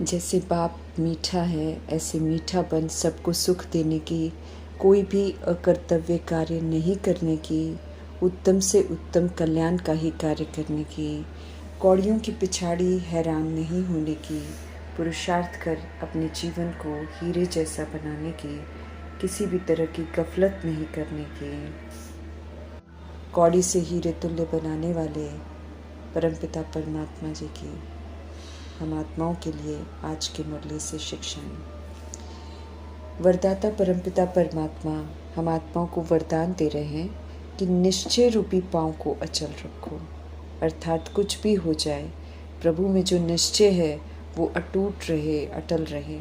जैसे बाप मीठा है, ऐसे मीठा बन सबको सुख देने की, कोई भी अकर्तव्य कार्य नहीं करने की, उत्तम से उत्तम कल्याण का ही कार्य करने की, कौड़ियों की पिछाड़ी हैरान नहीं होने की, पुरुषार्थ कर अपने जीवन को हीरे जैसा बनाने की, किसी भी तरह की गफलत नहीं करने की, कौड़ी से हीरे तुल्य बनाने वाले परमपिता परमात्मा जी की हम आत्माओं के लिए आज के मुरली से शिक्षाएं। वरदाता परमपिता परमात्मा हम आत्माओं को वरदान दे रहे हैं कि निश्चय रूपी पाँव को अचल रखो, अर्थात कुछ भी हो जाए प्रभु में जो निश्चय है वो अटूट रहे, अटल रहे।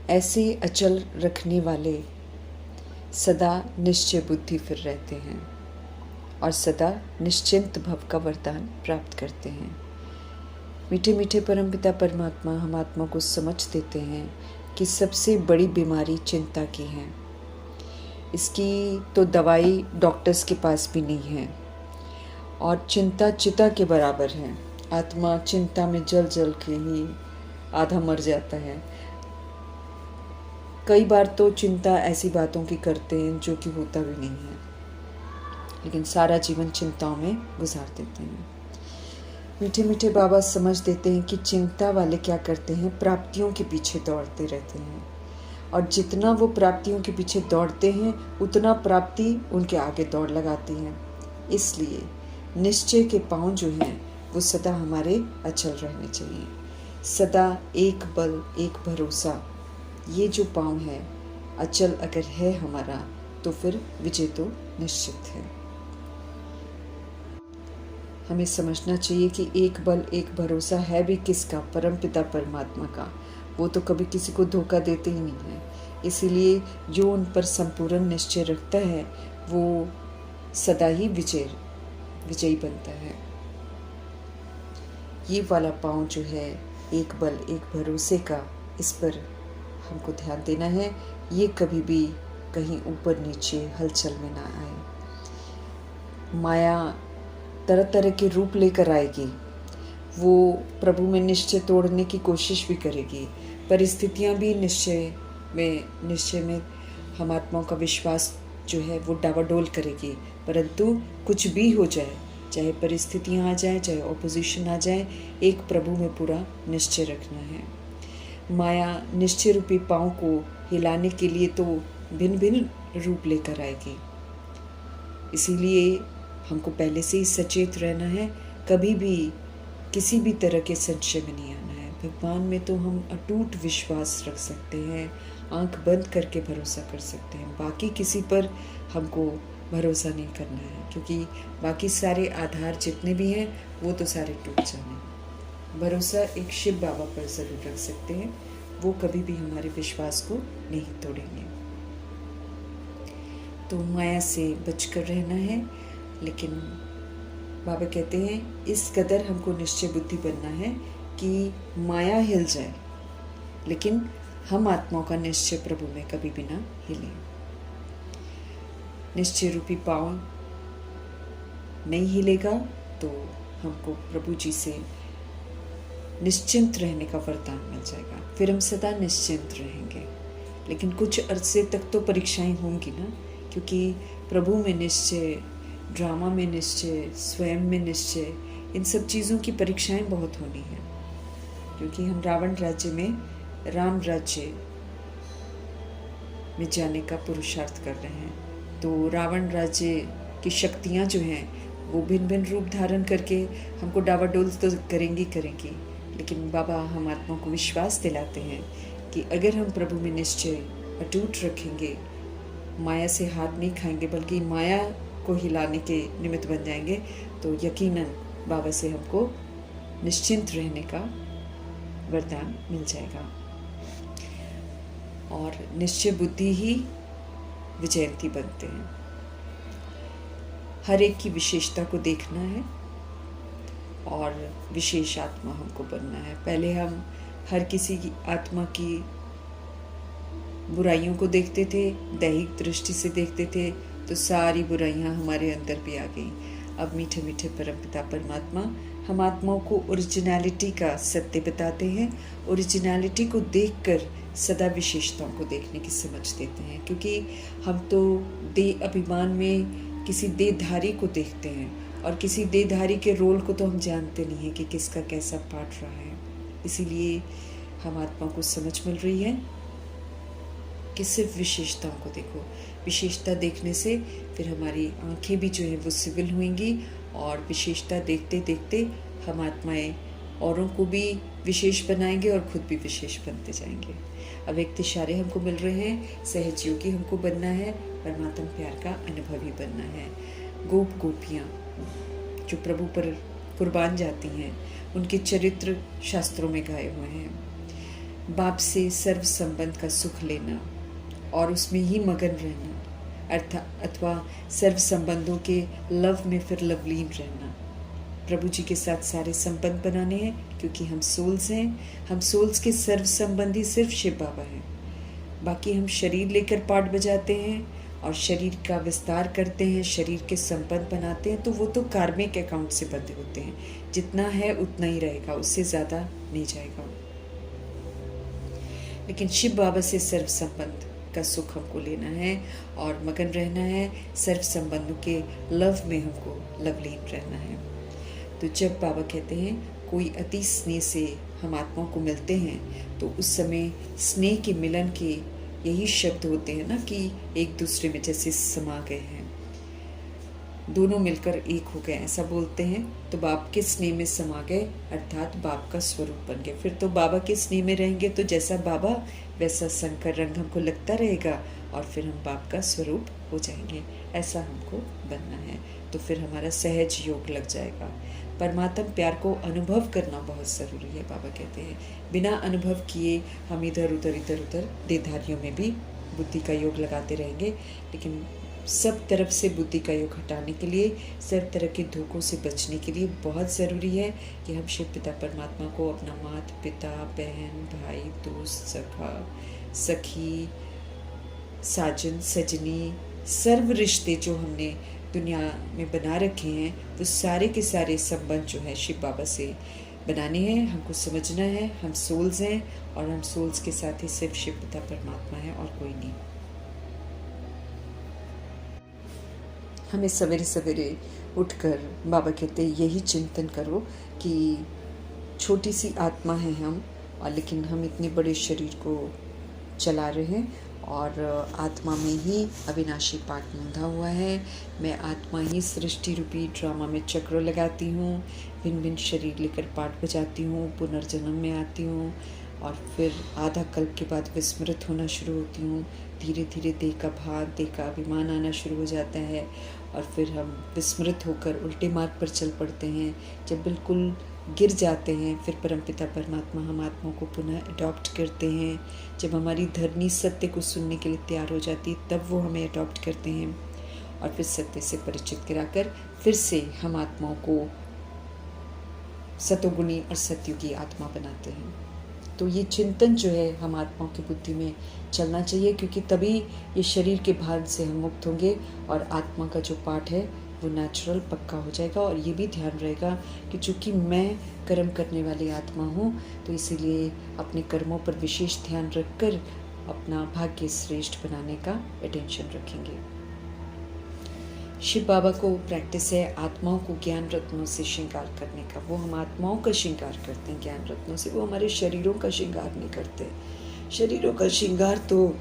ऐसे अचल रखने वाले सदा निश्चय बुद्धि फिर रहते हैं और सदा निश्चिंत भव का वरदान प्राप्त करते हैं। मीठे मीठे परमपिता परमात्मा हम आत्मा को समझ देते हैं कि सबसे बड़ी बीमारी चिंता की है। इसकी तो दवाई डॉक्टर्स के पास भी नहीं है और चिंता चिता के बराबर है। आत्मा चिंता में जल जल के ही आधा मर जाता है। कई बार तो चिंता ऐसी बातों की करते हैं जो कि होता भी नहीं है, लेकिन सारा जीवन चिंताओं में गुजार देते हैं। मीठे मीठे बाबा समझ देते हैं कि चिंता वाले क्या करते हैं, प्राप्तियों के पीछे दौड़ते रहते हैं और जितना वो प्राप्तियों के पीछे दौड़ते हैं उतना प्राप्ति उनके आगे दौड़ लगाती हैं। इसलिए निश्चय के पांव जो हैं वो सदा हमारे अचल रहने चाहिए। सदा एक बल एक भरोसा, ये जो पांव है अचल अगर है हमारा तो फिर विजय तो निश्चित है। हमें समझना चाहिए कि एक बल एक भरोसा है भी किसका, परमपिता परमात्मा का। वो तो कभी किसी को धोखा देते ही नहीं है। इसीलिए जो उन पर संपूर्ण निश्चय रखता है वो सदा ही विजयी बनता है। ये वाला पाँव जो है एक बल एक भरोसे का, इस पर हमको ध्यान देना है। ये कभी भी कहीं ऊपर नीचे हलचल में ना आए। माया तरह तरह के रूप लेकर आएगी, वो प्रभु में निश्चय तोड़ने की कोशिश भी करेगी। परिस्थितियाँ भी निश्चय में हम आत्माओं का विश्वास जो है वो डावाडोल करेगी। परंतु कुछ भी हो जाए, चाहे परिस्थितियाँ आ जाए, चाहे ऑपोजिशन आ जाए, एक प्रभु में पूरा निश्चय रखना है। माया निश्चय रूपी पाँव को हिलाने के लिए तो भिन्न भिन्न रूप लेकर आएगी। इसीलिए हमको पहले से ही सचेत रहना है, कभी भी किसी भी तरह के संशय में नहीं आना है। भगवान में तो हम अटूट विश्वास रख सकते हैं, आंख बंद करके भरोसा कर सकते हैं। बाकी किसी पर हमको भरोसा नहीं करना है, क्योंकि बाकी सारे आधार जितने भी हैं वो तो सारे टूट जाने। भरोसा एक शिव बाबा पर ज़रूर रख सकते हैं, वो कभी भी हमारे विश्वास को नहीं तोड़ेंगे। तो माया से बचकर रहना है, लेकिन बाबा कहते हैं इस कदर हमको निश्चय बुद्धि बनना है कि माया हिल जाए, लेकिन हम आत्माओं का निश्चय प्रभु में कभी भी ना हिले। निश्चय रूपी पाँव नहीं हिलेगा तो हमको प्रभु जी से निश्चिंत रहने का वरदान मिल जाएगा, फिर हम सदा निश्चिंत रहेंगे। लेकिन कुछ अरसे तक तो परीक्षाएं होंगी ना, क्योंकि प्रभु में निश्चय, ड्रामा में निश्चय, स्वयं में निश्चय, इन सब चीज़ों की परीक्षाएं बहुत होनी है। क्योंकि हम रावण राज्य में राम राज्य में जाने का पुरुषार्थ कर रहे हैं, तो रावण राज्य की शक्तियां जो हैं वो भिन्न भिन्न रूप धारण करके हमको डावाडोल तो करेंगी। लेकिन बाबा हम आत्मा को विश्वास दिलाते हैं कि अगर हम प्रभु में निश्चय अटूट रखेंगे, माया से हाथ नहीं खाएंगे बल्कि माया को हिलाने के निमित्त बन जाएंगे, तो यकीनन बाबा से हमको निश्चिंत रहने का वरदान मिल जाएगा। और निश्चय बुद्धि ही विजयंती बनते हैं। हर एक की विशेषता को देखना है और विशेष आत्मा हमको बनना है। पहले हम हर किसी की आत्मा की बुराइयों को देखते थे, दैहिक दृष्टि से देखते थे, तो सारी बुराइयां हमारे अंदर भी आ गई। अब मीठे मीठे परमपिता परमात्मा हम आत्माओं को ओरिजिनलिटी का सत्य बताते हैं। ओरिजिनलिटी को देखकर सदा विशेषताओं को देखने की समझ देते हैं, क्योंकि हम तो देह अभिमान में किसी देहधारी को देखते हैं और किसी देहधारी के रोल को तो हम जानते नहीं हैं कि किसका कैसा पार्ट रहा है। इसीलिए हम आत्मा को समझ मिल रही है कि सिर्फ विशेषताओं को देखो। विशेषता देखने से फिर हमारी आंखें भी जो है वो सिविल होंगी और विशेषता देखते देखते हम आत्माएं औरों को भी विशेष बनाएंगे और खुद भी विशेष बनते जाएंगे। अव्यक्त इशारे हमको मिल रहे हैं, सहज योगी हमको बनना है, परमात्मा प्यार का अनुभवी बनना है। गोप गोपियाँ जो प्रभु पर कुर्बान जाती हैं, उनके चरित्र शास्त्रों में गाए हुए हैं। बाप से सर्व संबंध का सुख लेना और उसमें ही मगन रहना, अथवा सर्व संबंधों के लव में फिर लवलीन रहना। प्रभु जी के साथ सारे संबंध बनाने हैं, क्योंकि हम सोल्स हैं। हम सोल्स के सर्व संबंधी सिर्फ शिव बाबा हैं। बाकी हम शरीर लेकर पार्ट बजाते हैं और शरीर का विस्तार करते हैं, शरीर के संबंध बनाते हैं, तो वो तो कार्मिक अकाउंट से बंधे होते हैं। जितना है उतना ही रहेगा, उससे ज़्यादा नहीं जाएगा। लेकिन शिव बाबा से सर्व संबंध का सुख हमको लेना है और मगन रहना है। सर्व संबंधों के लव में हमको लवलीन रहना है। तो जब बाबा कहते हैं कोई अति स्नेह से हम आत्माओं को मिलते हैं, तो उस समय स्नेह के मिलन के यही शब्द होते हैं ना, कि एक दूसरे में जैसे समा गए हैं, दोनों मिलकर एक हो गए, ऐसा बोलते हैं। तो बाप के स्नेह में समा गए, अर्थात बाप का स्वरूप बन गए। फिर तो बाबा के स्नेह में रहेंगे तो जैसा बाबा वैसा शंकर रंग हमको लगता रहेगा और फिर हम बाप का स्वरूप हो जाएंगे। ऐसा हमको बनना है, तो फिर हमारा सहज योग लग जाएगा। परमात्मा प्यार को अनुभव करना बहुत ज़रूरी है। बाबा कहते हैं बिना अनुभव किए हम इधर उधर देहधारियों में भी बुद्धि का योग लगाते रहेंगे। लेकिन सब तरफ से बुद्धि का योग हटाने के लिए, सब तरह के धोखों से बचने के लिए बहुत ज़रूरी है कि हम शिव पिता परमात्मा को अपना माता पिता, बहन, भाई, दोस्त, सखा, सखी, साजन, सजनी, सर्व रिश्ते जो हमने दुनिया में बना रखे हैं, वो सारे के सारे संबंध जो है शिव बाबा से बनाने हैं। हमको समझना है हम सोल्स हैं और हम सोल्स के साथ ही सिर्फ शिव पिता परमात्मा है और कोई नहीं। हमें सवेरे सवेरे उठकर बाबा कहते हैं यही चिंतन करो कि छोटी सी आत्मा है हम, और लेकिन हम इतने बड़े शरीर को चला रहे हैं और आत्मा में ही अविनाशी पाठ बंधा हुआ है। मैं आत्मा ही सृष्टि रूपी ड्रामा में चक्र लगाती हूँ, भिन्न भिन्न शरीर लेकर पाठ बजाती हूँ, पुनर्जन्म में आती हूँ और फिर आधा कल्प के बाद विस्मृत होना शुरू होती हूँ। धीरे धीरे देह का भाग, देह का अभिमान आना शुरू हो जाता है और फिर हम विस्मृत होकर उल्टे मार्ग पर चल पड़ते हैं। जब बिल्कुल गिर जाते हैं, फिर परमपिता परमात्मा हम आत्माओं को पुनः अडॉप्ट करते हैं। जब हमारी धरनी सत्य को सुनने के लिए तैयार हो जाती है, तब वो हमें अडॉप्ट करते हैं और फिर सत्य से परिचित कराकर फिर से हम आत्माओं को सतोगुणी और सत्युगी आत्मा बनाते हैं। तो ये चिंतन जो है हम आत्माओं की बुद्धि में चलना चाहिए, क्योंकि तभी ये शरीर के भार से हम मुक्त होंगे और आत्मा का जो पाठ है वो नेचुरल पक्का हो जाएगा। और ये भी ध्यान रहेगा कि चूँकि मैं कर्म करने वाली आत्मा हूँ, तो इसीलिए अपने कर्मों पर विशेष ध्यान रखकर अपना भाग्य श्रेष्ठ बनाने का अटेंशन रखेंगे। शिव बाबा को प्रैक्टिस है आत्माओं को ज्ञान रत्नों से श्रृंगार करने का। वो हम आत्माओं का श्रृंगार करते हैं ज्ञान रत्नों से, वो हमारे शरीरों का श्रृंगार नहीं करते। शरीरों का श्रृंगार तो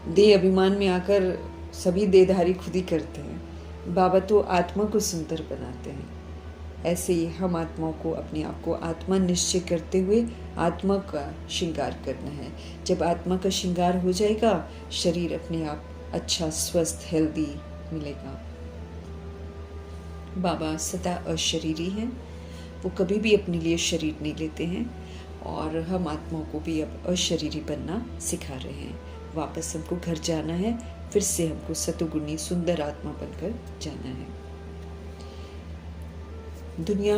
देह अभिमान में आकर सभी देहधारी खुद ही करते हैं। बाबा तो आत्मा को सुंदर बनाते हैं। ऐसे ही हम आत्माओं को अपने आप को आत्मा निश्चय करते हुए आत्मा का श्रृंगार करना है। जब आत्मा का श्रृंगार हो जाएगा, शरीर अपने आप अच्छा, स्वस्थ, हेल्दी मिलेगा। बाबा सदा अशरीरी हैं, वो कभी भी अपने लिए शरीर नहीं लेते हैं और हम आत्माओं को भी अब अशरीरी बनना सिखा रहे हैं। वापस हमको घर जाना है, फिर से हमको सतुगुणी सुंदर आत्मा बनकर जाना है। दुनिया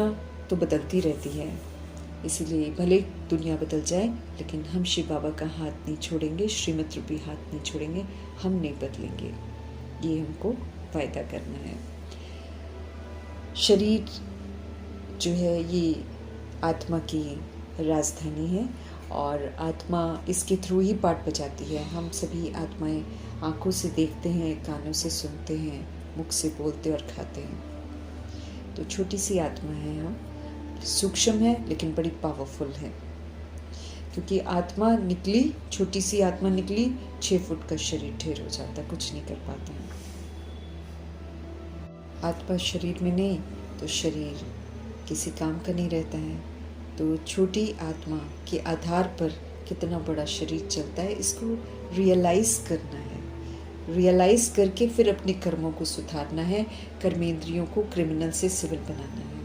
तो बदलती रहती है, इसीलिए भले दुनिया बदल जाए, लेकिन हम शिव बाबा का हाथ नहीं छोड़ेंगे, श्रीमत रूपी हाथ नहीं छोड़ेंगे, हम नहीं बदलेंगे। ये हमको फायदा करना है। शरीर जो है ये आत्मा की राजधानी है और आत्मा इसके थ्रू ही पाठ बजाती है। हम सभी आत्माएं आँखों से देखते हैं, कानों से सुनते हैं, मुख से बोलते और खाते हैं। तो छोटी सी आत्मा है हम, सूक्ष्म है लेकिन बड़ी पावरफुल है, क्योंकि आत्मा निकली, छोटी सी आत्मा निकली, 6 फुट का शरीर ढेर हो जाता, कुछ नहीं कर पाता है। आत्मा शरीर में नहीं तो शरीर किसी काम का नहीं रहता है। तो छोटी आत्मा के आधार पर कितना बड़ा शरीर चलता है, इसको रियलाइज़ करना है। रियलाइज़ करके फिर अपने कर्मों को सुधारना है, कर्मेंद्रियों को क्रिमिनल से सिविल बनाना है।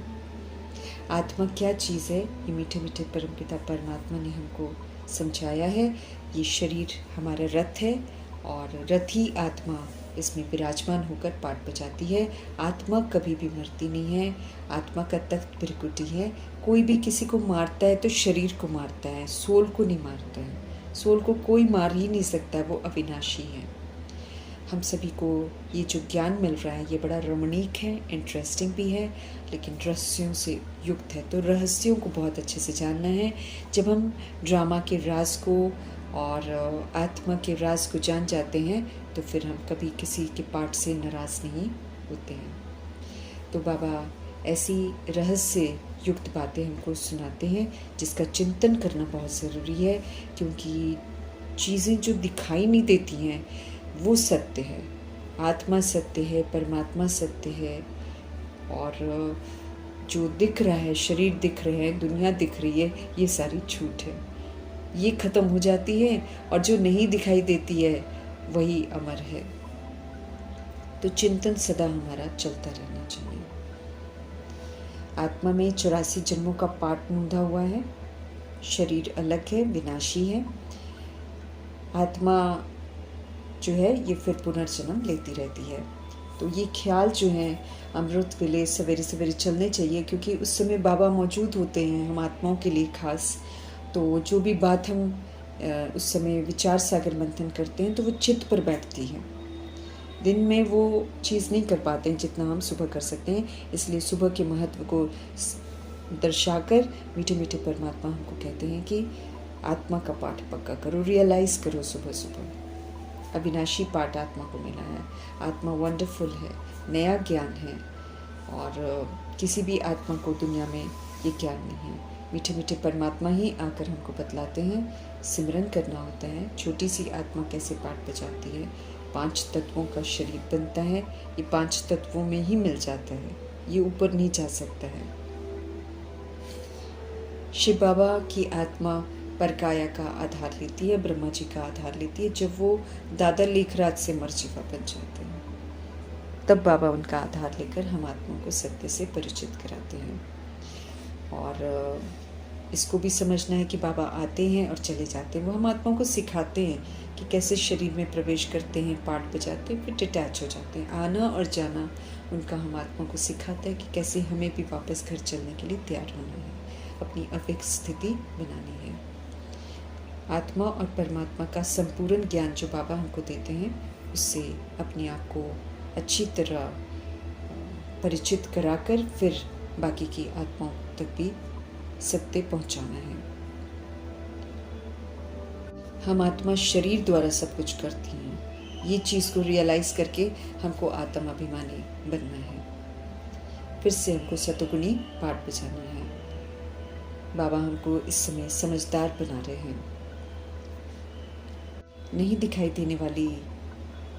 आत्मा क्या चीज़ है, ये मीठे मीठे परमपिता परमात्मा ने हमको समझाया है। ये शरीर हमारा रथ है और रथी आत्मा इसमें विराजमान होकर पाठ बजाती है। आत्मा कभी भी मरती नहीं है, आत्मा का तख्त त्रिकुटी है। कोई भी किसी को मारता है तो शरीर को मारता है, सोल को नहीं मारता है। सोल को कोई मार ही नहीं सकता, वो अविनाशी है। हम सभी को ये जो ज्ञान मिल रहा है ये बड़ा रमणीक है, इंटरेस्टिंग भी है, लेकिन रहस्यों से युक्त है। तो रहस्यों को बहुत अच्छे से जानना है। जब हम ड्रामा के राज को और आत्मा के राज को जान जाते हैं तो फिर हम कभी किसी के पाठ से नाराज़ नहीं होते हैं। तो बाबा ऐसी रहस्य युक्त बातें हमको सुनाते हैं जिसका चिंतन करना बहुत ज़रूरी है, क्योंकि चीज़ें जो दिखाई नहीं देती हैं वो सत्य है। आत्मा सत्य है, परमात्मा सत्य है, और जो दिख रहा है, शरीर दिख रहे हैं, दुनिया दिख रही है, ये सारी झूठ है। ये ख़त्म हो जाती है और जो नहीं दिखाई देती है वही अमर है। तो चिंतन सदा हमारा चलता रहना चाहिए। आत्मा में 84 जन्मों का पाठ मूंधा हुआ है। शरीर अलग है, विनाशी है। आत्मा जो है ये फिर पुनर्जन्म लेती रहती है। तो ये ख्याल जो है अमृत वेले सवेरे सवेरे चलने चाहिए, क्योंकि उस समय बाबा मौजूद होते हैं हम आत्माओं के लिए खास। तो जो भी बात हम उस समय विचार सागर मंथन करते हैं तो वो चित्त पर बैठती है। दिन में वो चीज़ नहीं कर पाते हैं जितना हम सुबह कर सकते हैं। इसलिए सुबह के महत्व को दर्शाकर मीठे मीठे परमात्मा हमको कहते हैं कि आत्मा का पाठ पक्का करो, रियलाइज़ करो सुबह सुबह। अविनाशी पाठ आत्मा को मिला है। आत्मा वंडरफुल है, नया ज्ञान है, और किसी भी आत्मा को दुनिया में ये ज्ञान नहीं है। मीठे मीठे परमात्मा ही आकर हमको बतलाते हैं। सिमरन करना होता है। छोटी सी आत्मा कैसे पाठ बजाती है। 5 तत्वों का शरीर बनता है, ये 5 तत्वों में ही मिल जाता है, ये ऊपर नहीं जा सकता है। शिव बाबा की आत्मा परकाया का आधार लेती है, ब्रह्मा जी का आधार लेती है। जब वो दादा लेखराज से मर्जीवा बन जाते हैं तब बाबा उनका आधार लेकर हम आत्मा को सत्य से परिचित कराते हैं। और इसको भी समझना है कि बाबा आते हैं और चले जाते हैं। वो हम आत्माओं को सिखाते हैं कि कैसे शरीर में प्रवेश करते हैं, पाठ बजाते हैं, फिर डिटैच हो जाते हैं। आना और जाना उनका हम आत्मा को सिखाते हैं कि कैसे हमें भी वापस घर चलने के लिए तैयार होना है, अपनी अव्यक्त स्थिति बनानी है। आत्मा और परमात्मा का संपूर्ण ज्ञान जो बाबा हमको देते हैं उससे अपने आप को अच्छी तरह परिचित कराकर फिर बाकी की आत्माओं तक भी सत्य पहुंचाना है। हम आत्मा शरीर द्वारा सब कुछ करती हैं। ये चीज़ को रियलाइज़ करके हमको आत्म अभिमानी बनना है। फिर से हमको सतोगुणी पाठ बजाना है। बाबा हमको इस समय समझदार बना रहे हैं। नहीं दिखाई देने वाली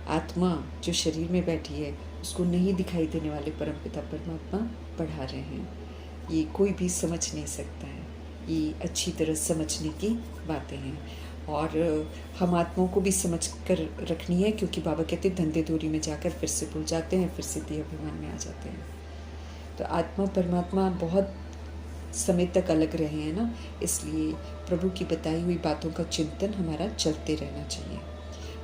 आत्मा जो शरीर में बैठी है उसको नहीं दिखाई देने वाले परमपिता परमात्मा पढ़ा रहे हैं। ये कोई भी समझ नहीं सकता है। ये अच्छी तरह समझने की बातें हैं, और हम आत्माओं को भी समझ कर रखनी है, क्योंकि बाबा कहते हैं धंधे दूरी में जाकर फिर से भूल जाते हैं, फिर से देह अभिमान में आ जाते हैं। तो आत्मा परमात्मा बहुत समय तक अलग रहे हैं ना, इसलिए प्रभु की बताई हुई बातों का चिंतन हमारा चलते रहना चाहिए।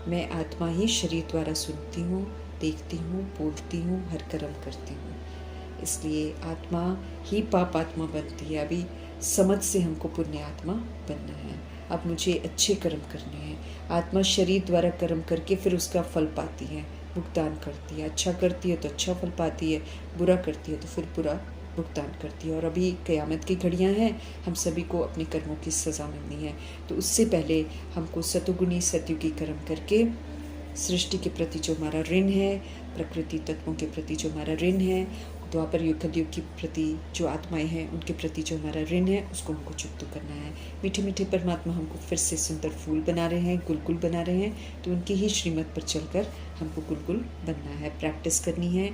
मैं आत्मा ही शरीर द्वारा सुनती हूँ, देखती हूँ, बोलती हूँ, हर कर्म करती हूँ। इसलिए आत्मा ही पाप आत्मा बनती है। अभी समझ से हमको पुण्य आत्मा बनना है। अब मुझे अच्छे कर्म करने हैं। आत्मा शरीर द्वारा कर्म करके फिर उसका फल पाती है, भुगतान करती है। अच्छा करती है तो अच्छा फल पाती है, बुरा करती है तो फिर बुरा भुगतान करती है। और अभी क़यामत की घड़ियां हैं, हम सभी को अपने कर्मों की सज़ा मिलनी है। तो उससे पहले हमको सतोगुणी सतयुगी कर्म करके सृष्टि के प्रति जो हमारा ऋण है, प्रकृति तत्वों के प्रति जो हमारा ऋण है, द्वापर युग कलयुग के प्रति जो आत्माएं हैं उनके प्रति जो हमारा ऋण है, उसको हमको चुकता करना है। मीठे मीठे परमात्मा हमको फिर से सुंदर फूल बना रहे हैं, गुलगुल बना रहे हैं, तो उनकी ही श्रीमत पर चलकर हमको गुलगुल बनना है, प्रैक्टिस करनी है।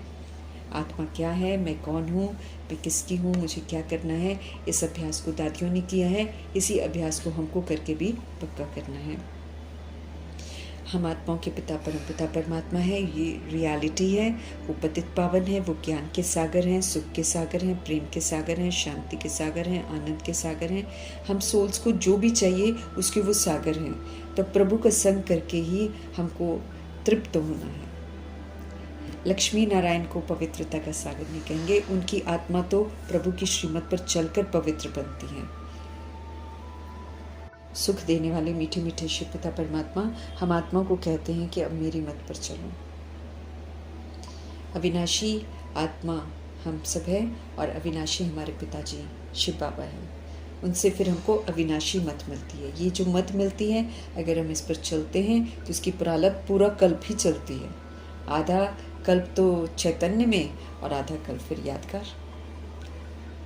आत्मा क्या है, मैं कौन हूँ, मैं किसकी हूँ, मुझे क्या करना है, इस अभ्यास को दादियों ने किया है, इसी अभ्यास को हमको करके भी पक्का करना है। हम आत्माओं के पिता परमपिता परमात्मा है, ये रियलिटी है, वो पतित पावन है, वो ज्ञान के सागर हैं, सुख के सागर हैं, प्रेम के सागर हैं, शांति के सागर हैं, आनंद के सागर हैं। हम सोल्स को जो भी चाहिए उसके वो सागर हैं। तो प्रभु का संग करके ही हमको तृप्त होना है। लक्ष्मी नारायण को पवित्रता का सागर नहीं कहेंगे, उनकी आत्मा तो प्रभु की श्रीमत पर चलकर पवित्र बनती है। सुख देने वाले मीठे मीठे शिव पिता परमात्मा हम आत्मा को कहते हैं कि अब मेरी मत पर चलो। अविनाशी आत्मा हम सब है और अविनाशी हमारे पिताजी शिव बाबा हैं। उनसे फिर हमको अविनाशी मत मिलती है। ये जो मत मिलती है, अगर हम इस पर चलते हैं तो इसकी प्रारब्ध पूरा कल्प ही चलती है। आधा कल्प तो चैतन्य में और आधा कल्प फिर यादगार।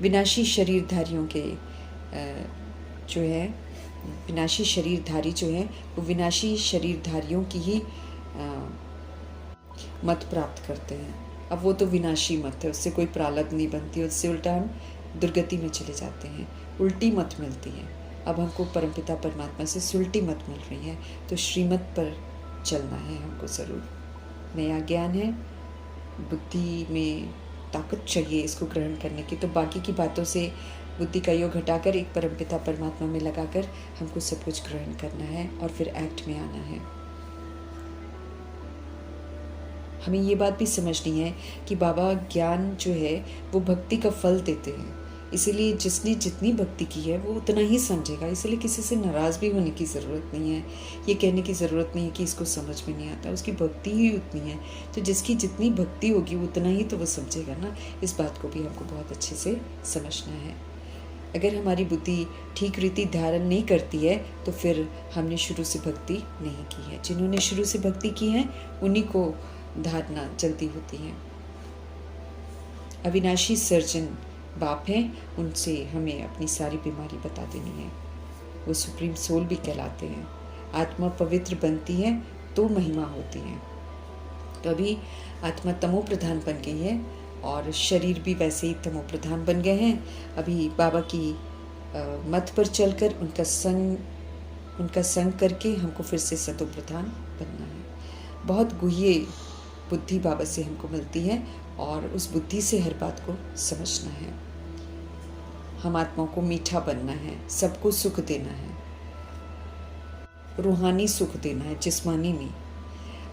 विनाशी शरीरधारियों के जो है, विनाशी शरीरधारी जो है वो विनाशी शरीरधारियों की ही मत प्राप्त करते हैं। अब वो तो विनाशी मत है, उससे कोई प्रारब्ध नहीं बनती, उससे उल्टा हम दुर्गति में चले जाते हैं, उल्टी मत मिलती है। अब हमको परमपिता परमात्मा से सुलटी मत मिल रही है, तो श्रीमत पर चलना है हमको ज़रूर। नया ज्ञान है, बुद्धि में ताकत चाहिए इसको ग्रहण करने की, तो बाकी की बातों से बुद्धि का योग हटाकर एक परमपिता परमात्मा में लगाकर हमको सब कुछ ग्रहण करना है और फिर एक्ट में आना है। हमें ये बात भी समझनी है कि बाबा ज्ञान जो है वो भक्ति का फल देते हैं, इसीलिए जिसने जितनी भक्ति की है वो उतना ही समझेगा। इसलिए किसी से नाराज़ भी होने की ज़रूरत नहीं है, ये कहने की ज़रूरत नहीं है कि इसको समझ में नहीं आता, उसकी भक्ति ही उतनी है। तो जिसकी जितनी भक्ति होगी उतना ही तो वो समझेगा ना। इस बात को भी हमको बहुत अच्छे से समझना है। अगर हमारी बुद्धि ठीक रीति धारण नहीं करती है तो फिर हमने शुरू से भक्ति नहीं की है। जिन्होंने शुरू से भक्ति की है उन्हीं को धारणा जल्दी होती है। अविनाशी सर्जन बाप हैं, उनसे हमें अपनी सारी बीमारी बता देनी है। वो सुप्रीम सोल भी कहलाते हैं। आत्मा पवित्र बनती है तो महिमा होती है। तो अभी आत्मा तमो प्रधान बन गई है और शरीर भी वैसे ही तमो प्रधान बन गए हैं। अभी बाबा की मत पर चलकर उनका संग करके हमको फिर से सतो प्रधान बनना है। बहुत गुह्य बुद्धि बाबा से हमको मिलती है और उस बुद्धि से हर बात को समझना है। हम आत्माओं को मीठा बनना है, सबको सुख देना है, रूहानी सुख देना है, जिस्मानी नहीं।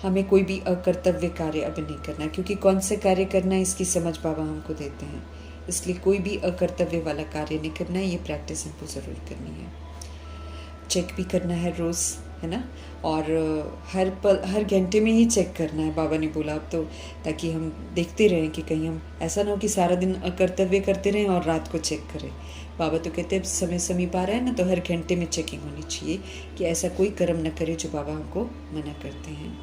हमें कोई भी अकर्तव्य कार्य अब नहीं करना है, क्योंकि कौन से कार्य करना है इसकी समझ बाबा हमको देते हैं। इसलिए कोई भी अकर्तव्य वाला कार्य नहीं करना है। ये प्रैक्टिस हमको ज़रूर करनी है। चेक भी करना है रोज़, है ना, और हर पल हर घंटे में ही चेक करना है, बाबा ने बोला अब तो, ताकि हम देखते रहें कि कहीं हम ऐसा ना हो कि सारा दिन अकर्तव्य करते रहें और रात को चेक करें। बाबा तो कहते हैं समय समीप आ रहा है ना, तो हर घंटे में चेकिंग होनी चाहिए कि ऐसा कोई कर्म न करे जो बाबा हमको मना करते हैं।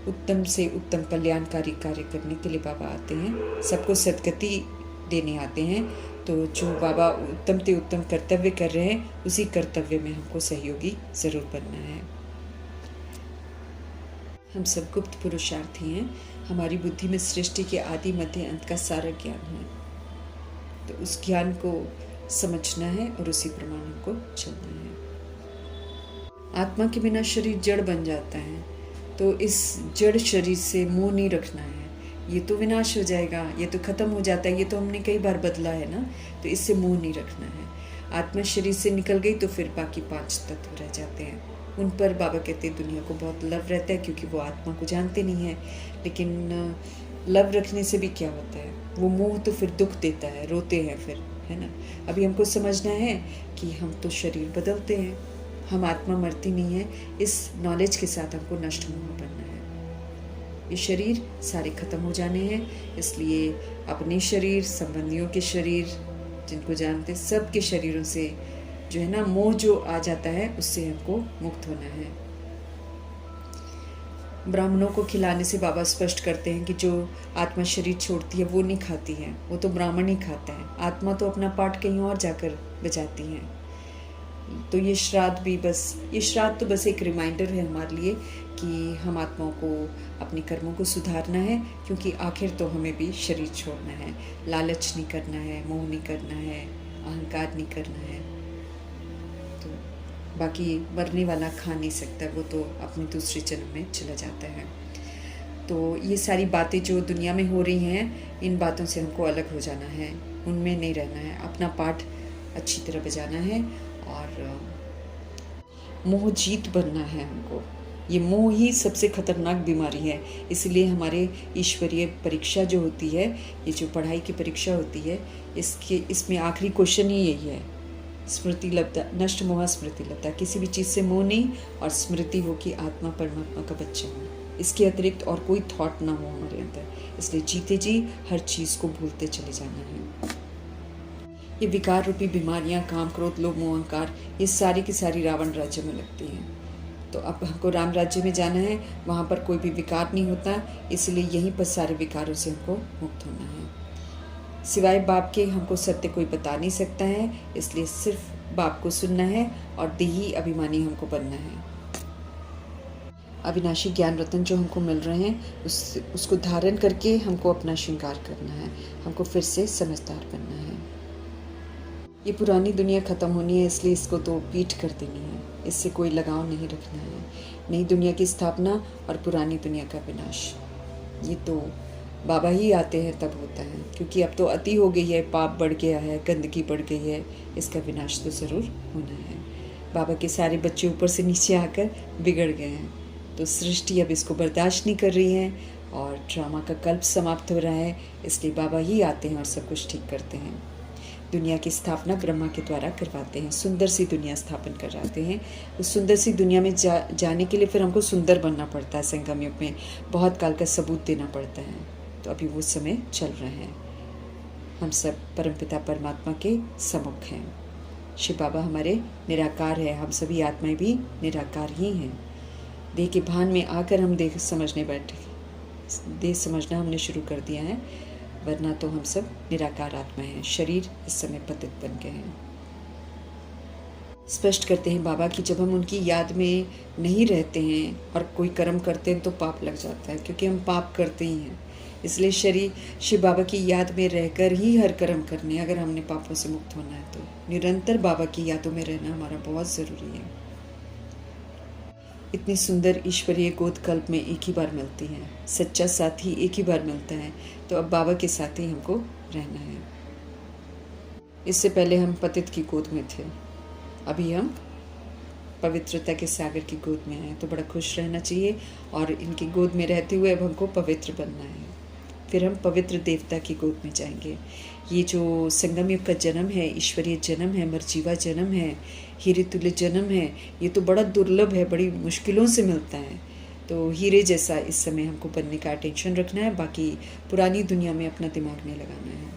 उत्तम से उत्तम कल्याणकारी कार्य करने के लिए बाबा आते हैं, सबको सद्गति देने आते हैं। तो जो बाबा उत्तम से उत्तम कर्तव्य कर रहे हैं उसी कर्तव्य में हमको सहयोगी ज़रूर बनना है। हम सब गुप्त पुरुषार्थी हैं। हमारी बुद्धि में सृष्टि के आदि मध्य अंत का सारा ज्ञान है, तो उस ज्ञान को समझना है और उसी प्रमाण हमको चलना है। आत्मा के बिना शरीर जड़ बन जाता है, तो इस जड़ शरीर से मोह नहीं रखना है। ये तो विनाश हो जाएगा, ये तो ख़त्म हो जाता है, ये तो हमने कई बार बदला है ना, तो इससे मोह नहीं रखना है। आत्मा शरीर से निकल गई तो फिर बाकी 5 तत्व रह जाते हैं। उन पर बाबा कहते हैं दुनिया को बहुत लव रहता है, क्योंकि वो आत्मा को जानते नहीं है। लेकिन लव रखने से भी क्या होता है, वो मोह तो फिर दुख देता है, रोते हैं फिर, है ना। अभी हमको समझना है कि हम तो शरीर बदलते हैं, हम आत्मा मरती नहीं है। इस नॉलेज के साथ हमको नष्ट मोह बनना है। ये शरीर सारे खत्म हो जाने हैं। इसलिए अपने शरीर, संबंधियों के शरीर, जिनको जानते सबके शरीरों से जो है ना मोह जो आ जाता है, उससे हमको मुक्त होना है। ब्राह्मणों को खिलाने से बाबा स्पष्ट करते हैं कि जो आत्मा शरीर छोड़ती है वो नहीं खाती है, वो तो ब्राह्मण ही खाता है। आत्मा तो अपना पाठ कहीं और जाकर बजाती है। तो ये श्राद्ध भी बस, ये श्राद्ध तो बस एक रिमाइंडर है हमारे लिए कि हम आत्माओं को अपने कर्मों को सुधारना है, क्योंकि आखिर तो हमें भी शरीर छोड़ना है। लालच नहीं करना है, मोह नहीं करना है, अहंकार नहीं करना है। तो बाकी मरने वाला खा नहीं सकता, वो तो अपने दूसरे जन्म में चला जाता है। तो ये सारी बातें जो दुनिया में हो रही हैं, इन बातों से हमको अलग हो जाना है, उनमें नहीं रहना है, अपना पाठ अच्छी तरह बजाना है और मोह जीत बनना है हमको। ये मोह ही सबसे खतरनाक बीमारी है। इसलिए हमारे ईश्वरीय परीक्षा जो होती है, ये जो पढ़ाई की परीक्षा होती है, इसमें आखिरी क्वेश्चन ही यही है, स्मृति लब्धा, नष्ट मोह स्मृति लब्धा। किसी भी चीज़ से मोह नहीं और स्मृति हो कि आत्मा परमात्मा का बच्चा हो। इसके अतिरिक्त और कोई थॉट ना हो हमारे अंदर। इसलिए जीते जी हर चीज़ को भूलते चले जाना है। ये विकार रूपी बीमारियां, काम, क्रोध, लोभ, मोह, अहंकार, ये सारी की सारी रावण राज्य में लगती हैं। तो अब हमको राम राज्य में जाना है, वहाँ पर कोई भी विकार नहीं होता, इसलिए यहीं पर सारे विकारों से हमको मुक्त होना है। सिवाय बाप के हमको सत्य कोई बता नहीं सकता है, इसलिए सिर्फ बाप को सुनना है और देही अभिमानी हमको बनना है। अविनाशी ज्ञान रत्न जो हमको मिल रहे हैं, उसको धारण करके हमको अपना श्रृंगार करना है, हमको फिर से समझदार बनना है। ये पुरानी दुनिया ख़त्म होनी है, इसलिए इसको तो पीठ कर देनी है, इससे कोई लगाव नहीं रखना है। नई दुनिया की स्थापना और पुरानी दुनिया का विनाश, ये तो बाबा ही आते हैं तब होता है, क्योंकि अब तो अति हो गई है, पाप बढ़ गया है, गंदगी बढ़ गई है, इसका विनाश तो ज़रूर होना है। बाबा के सारे बच्चे ऊपर से नीचे आकर बिगड़ गए हैं, तो सृष्टि अब इसको बर्दाश्त नहीं कर रही है और ड्रामा का कल्प समाप्त हो रहा है, इसलिए बाबा ही आते हैं और सब कुछ ठीक करते हैं। दुनिया की स्थापना ब्रह्मा के द्वारा करवाते हैं, सुंदर सी दुनिया स्थापन कराते हैं। उस सुंदर सी दुनिया में जाने के लिए फिर हमको सुंदर बनना पड़ता है। संगम युग में बहुत काल का सबूत देना पड़ता है, तो अभी वो समय चल रहा है। हम सब परमपिता परमात्मा के सम्मुख हैं। शिव बाबा हमारे निराकार है, हम सभी आत्माएं भी निराकार ही हैं। देह के भान में आकर हम देह समझने बैठे, देह समझना हमने शुरू कर दिया है, वरना तो हम सब निराकार आत्मा हैं। शरीर इस समय पतित बन गए हैं। स्पष्ट करते हैं बाबा कि जब हम उनकी याद में नहीं रहते हैं और कोई कर्म करते हैं तो पाप लग जाता है, क्योंकि हम पाप करते ही हैं। इसलिए शरीर शिव बाबा की याद में रहकर ही हर कर्म करने, अगर हमने पापों से मुक्त होना है तो निरंतर बाबा की यादों में रहना हमारा बहुत ज़रूरी है। इतनी सुंदर ईश्वरीय गोद कल्प में एक ही बार मिलती है, सच्चा साथी एक ही बार मिलता है, तो अब बाबा के साथ ही हमको रहना है। इससे पहले हम पतित की गोद में थे, अभी हम पवित्रता के सागर की गोद में आए, तो बड़ा खुश रहना चाहिए और इनकी गोद में रहते हुए अब हमको पवित्र बनना है। फिर हम पवित्र देवता की गोद में जाएंगे। ये जो संगम युग का जन्म है, ईश्वरीय जन्म है, मरजीवा जन्म है, हीरे तुल्य जन्म है, ये तो बड़ा दुर्लभ है, बड़ी मुश्किलों से मिलता है। तो हीरे जैसा इस समय हमको बनने का टेंशन रखना है, बाकी पुरानी दुनिया में अपना दिमाग नहीं लगाना है।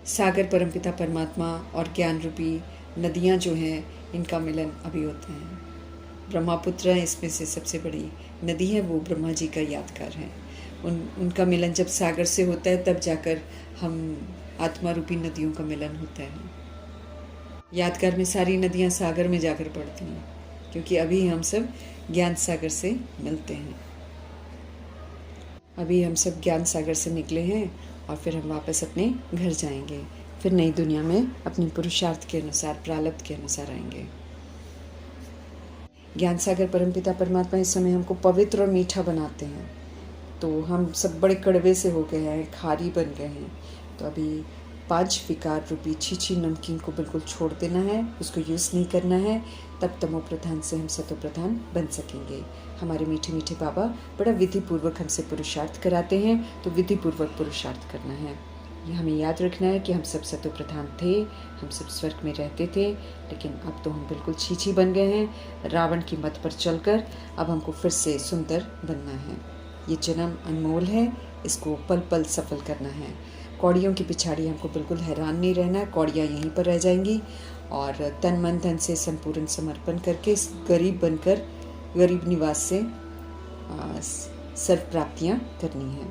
सागर परमपिता परमात्मा और ज्ञान रूपी नदियाँ जो हैं, इनका मिलन अभी होता है। ब्रह्मपुत्र इसमें से सबसे बड़ी नदी है, वो ब्रह्मा जी का यादगार है। उनका मिलन जब सागर से होता है, तब जाकर हम आत्मा रूपी नदियों का मिलन होता है। यादगार में सारी नदियाँ सागर में जाकर पड़ती हैं, क्योंकि अभी हम सब ज्ञान सागर से मिलते हैं। अभी हम सब ज्ञान सागर से निकले हैं और फिर हम वापस अपने घर जाएंगे, फिर नई दुनिया में अपने पुरुषार्थ के अनुसार, प्रारब्ध के अनुसार आएंगे। ज्ञान सागर परमपिता परमात्मा इस समय हमको पवित्र और मीठा बनाते हैं। तो हम सब बड़े कड़वे से हो गए हैं, खारी बन गए हैं। तो अभी 5 विकार रूपी छीछी नमकीन को बिल्कुल छोड़ देना है, उसको यूज़ नहीं करना है, तब तमो प्रधान से हम सतो प्रधान बन सकेंगे। हमारे मीठे मीठे बाबा बड़ा विधि पूर्वक हमसे पुरुषार्थ कराते हैं, तो विधि पूर्वक पुरुषार्थ करना है। ये हमें याद रखना है कि हम सब सतो प्रधान थे, हम सब स्वर्ग में रहते थे, लेकिन अब तो हम बिल्कुल छीछी बन गए हैं रावण की मत पर चलकर। अब हमको फिर से सुंदर बनना है। ये जन्म अनमोल है, इसको पल पल सफल करना है। कौड़ियों की पिछाड़ी हमको बिल्कुल हैरान नहीं रहना है, कौड़ियाँ यहीं पर रह जाएंगी और तन मन धन से संपूर्ण समर्पण करके गरीब बनकर गरीब निवास से सर्व प्राप्तियाँ करनी है।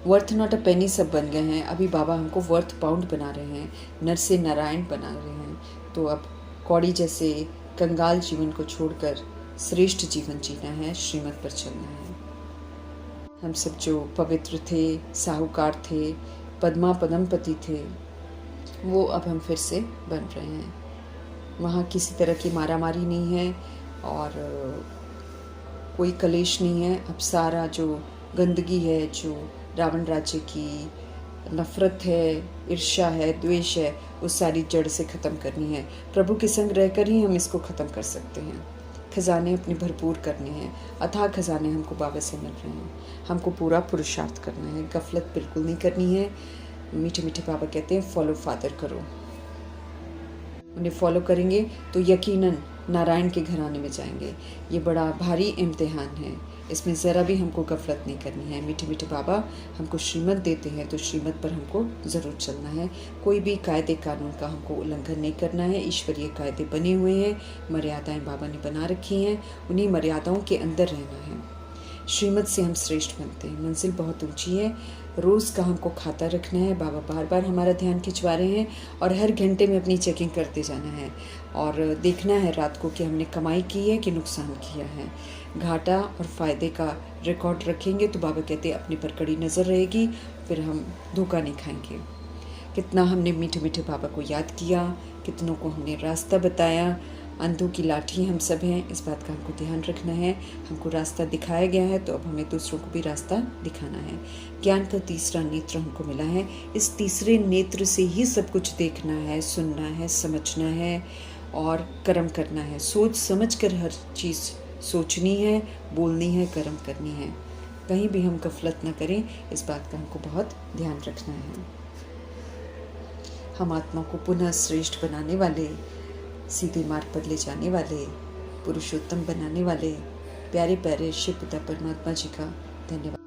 वर्थ नॉट अ पेनी सब बन गए हैं, अभी बाबा हमको वर्थ पाउंड बना रहे हैं, नर से नारायण बना रहे हैं। तो अब कौड़ी जैसे कंगाल जीवन को छोड़कर श्रेष्ठ जीवन जीना है, श्रीमत पर चलना है। हम सब जो पवित्र थे, साहूकार थे, पद्मा पदमपति थे, वो अब हम फिर से बन रहे हैं। वहाँ किसी तरह की मारामारी नहीं है और कोई कलेश नहीं है। अब सारा जो गंदगी है, जो रावण राज्य की नफरत है, ईर्ष्या है, द्वेष है, उस सारी जड़ से ख़त्म करनी है। प्रभु के संग रहकर ही हम इसको ख़त्म कर सकते हैं। खजाने अपने भरपूर करने हैं, अथाह खजाने हमको बाबा से मिल रहे हैं। हमको पूरा पुरुषार्थ करना है, गफलत बिल्कुल नहीं करनी है। मीठे मीठे बाबा कहते हैं फॉलो फादर करो। उन्हें फॉलो करेंगे तो यकीनन नारायण के घराने में जाएंगे। ये बड़ा भारी इम्तिहान है, इसमें ज़रा भी हमको गफलत नहीं करनी है। मीठे मीठे बाबा हमको श्रीमत देते हैं तो श्रीमत पर हमको ज़रूर चलना है। कोई भी कायदे कानून का हमको उल्लंघन नहीं करना है। ईश्वरीय कायदे बने हुए हैं, मर्यादाएं बाबा ने बना रखी हैं, उन्हीं मर्यादाओं के अंदर रहना है। श्रीमत से हम श्रेष्ठ बनते हैं। मंजिल बहुत ऊंची है, रोज़ का हमको खाता रखना है। बाबा बार बार हमारा ध्यान खिंचवा रहे हैं और हर घंटे में अपनी चेकिंग करते जाना है और देखना है रात को कि हमने कमाई की है कि नुकसान किया है। घाटा और फ़ायदे का रिकॉर्ड रखेंगे तो बाबा कहते हैं अपने पर कड़ी नज़र रहेगी, फिर हम धोखा नहीं खाएंगे। कितना हमने मीठे मीठे बाबा को याद किया, कितनों को हमने रास्ता बताया। अंधों की लाठी हम सब हैं, इस बात का हमको ध्यान रखना है। हमको रास्ता दिखाया गया है तो अब हमें दूसरों को भी रास्ता दिखाना है। ज्ञान का तीसरा नेत्र हमको मिला है, इस तीसरे नेत्र से ही सब कुछ देखना है, सुनना है, समझना है और कर्म करना है। सोच समझ कर हर चीज़ सोचनी है, बोलनी है, कर्म करनी है। कहीं भी हम गफलत न करें, इस बात का हमको बहुत ध्यान रखना है। हम आत्मा को पुनः श्रेष्ठ बनाने वाले, सीधे मार्ग पर ले जाने वाले, पुरुषोत्तम बनाने वाले प्यारे प्यारे शिव पिता परमात्मा जी का धन्यवाद।